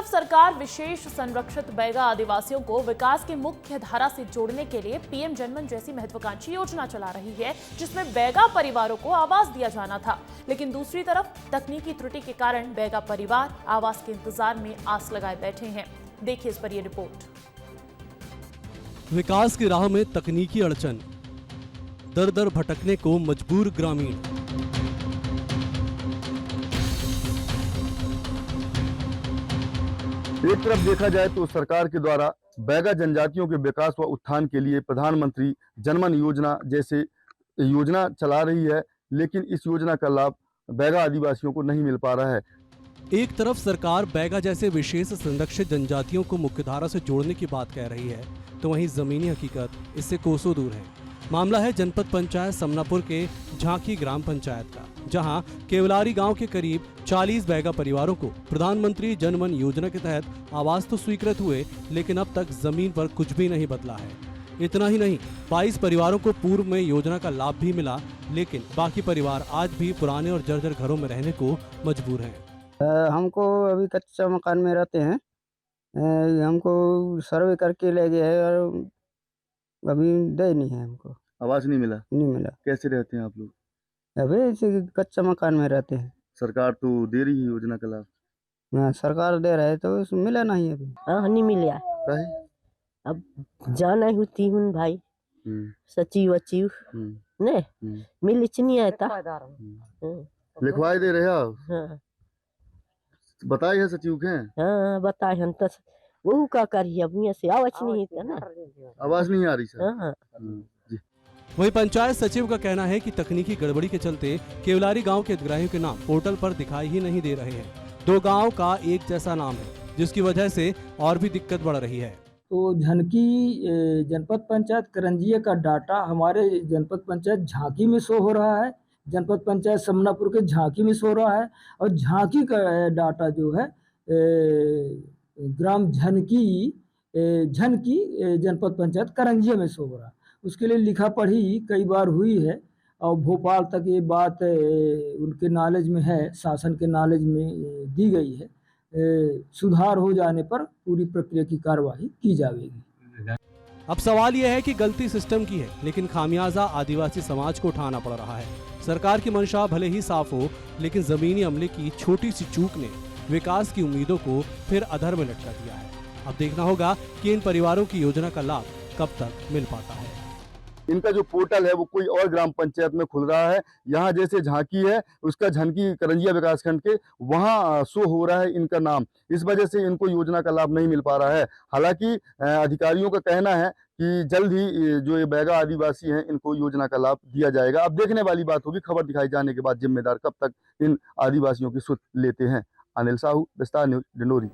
तरफ सरकार विशेष संरक्षित बैगा आदिवासियों को विकास की मुख्य धारा से जोड़ने के लिए पीएम जनमन जैसी महत्वाकांक्षी योजना चला रही है, जिसमें बैगा परिवारों को आवास दिया जाना था। लेकिन दूसरी तरफ तकनीकी त्रुटि के कारण बैगा परिवार आवास के इंतजार में आस लगाए बैठे हैं। देखिए इस पर यह रिपोर्ट। विकास की राह में तकनीकी अड़चन, दर दर भटकने को मजबूर ग्रामीण। एक तरफ देखा जाए तो सरकार के द्वारा बैगा जनजातियों के विकास व उत्थान के लिए प्रधानमंत्री जनमन योजना जैसे योजना चला रही है, लेकिन इस योजना का लाभ बैगा आदिवासियों को नहीं मिल पा रहा है। एक तरफ सरकार बैगा जैसे विशेष संरक्षित जनजातियों को मुख्यधारा से जोड़ने की बात कह रही है, तो वहीं जमीनी हकीकत इससे कोसों दूर है। मामला है जनपद पंचायत समनापुर के झांकी ग्राम पंचायत का, जहां केवलारी गांव के करीब 40 बैगा परिवारों को प्रधानमंत्री जनमन योजना के तहत आवास तो स्वीकृत हुए, लेकिन अब तक जमीन पर कुछ भी नहीं बदला है। इतना ही नहीं, 22 परिवारों को पूर्व में योजना का लाभ भी मिला, लेकिन बाकी परिवार आज भी पुराने और जर्जर घरों में रहने को मजबूर हैं। हमको अभी कच्चा मकान में रहते हैं। हमको सर्वे करके ले गए हैं और अभी दे नहीं है, हमको आवास नहीं मिला। कैसे रहते हैं आप लोग? अभी ऐसे कच्चा मकान में रहते हैं। सरकार तो दे रही है योजना का लाभ। सरकार दे रहे तो मिला नहीं अभी। नहीं मिला। काहे? अब जाना होती हूँ भाई, सचिव वचिव ने मिल नहीं आता। लिखवाई दे रहे हो? हाँ। बताए है सचिव के? हाँ बताए हम तो वो का करिए, अब यहाँ से आवाज नहीं है ना, आवाज नहीं आ रही सर। हाँ। जी। वहीं पंचायत सचिव का कहना है कि तकनीकी गड़बड़ी के चलते केवलारी गांव के हितग्राहियों के नाम पोर्टल पर दिखाई ही नहीं दे रहे हैं। दो गांव का एक जैसा नाम है, जिसकी वजह से और भी दिक्कत बढ़ रही है। तो झनकी जनपद पंचायत करंजिया का डाटा हमारे जनपद पंचायत झांकी में शो हो रहा है, जनपद पंचायत समनापुर के झांकी में शो रहा है, और झांकी का डाटा जो है ग्राम झनकी जनपद पंचायत करंजिया में शो हो रहा है। उसके लिए लिखा पढ़ी कई बार हुई है और भोपाल तक ये बात उनके नॉलेज में है, शासन के नॉलेज में दी गई है। सुधार हो जाने पर पूरी प्रक्रिया की कार्रवाई की जाएगी। अब सवाल यह है कि गलती सिस्टम की है, लेकिन खामियाजा आदिवासी समाज को उठाना पड़ रहा है। सरकार की मंशा भले ही साफ हो, लेकिन जमीनी अमले की छोटी सी चूक ने विकास की उम्मीदों को फिर अधर में लटका दिया है। अब देखना होगा कि इन परिवारों की योजना का लाभ कब तक मिल पाता है। इनका जो पोर्टल है वो कोई और ग्राम पंचायत में खुल रहा है। यहाँ जैसे झांकी है, उसका झनकी करंजिया विकासखंड के वहाँ शो हो रहा है इनका नाम। इस वजह से इनको योजना का लाभ नहीं मिल पा रहा है। हालांकि अधिकारियों का कहना है कि जल्द ही जो ये बैगा आदिवासी हैं इनको योजना का लाभ दिया जाएगा। अब देखने वाली बात होगी, खबर दिखाई जाने के बाद जिम्मेदार कब तक इन आदिवासियों की सुध लेते हैं। अनिल साहू, विस्तार न्यूज, डिंडोरी।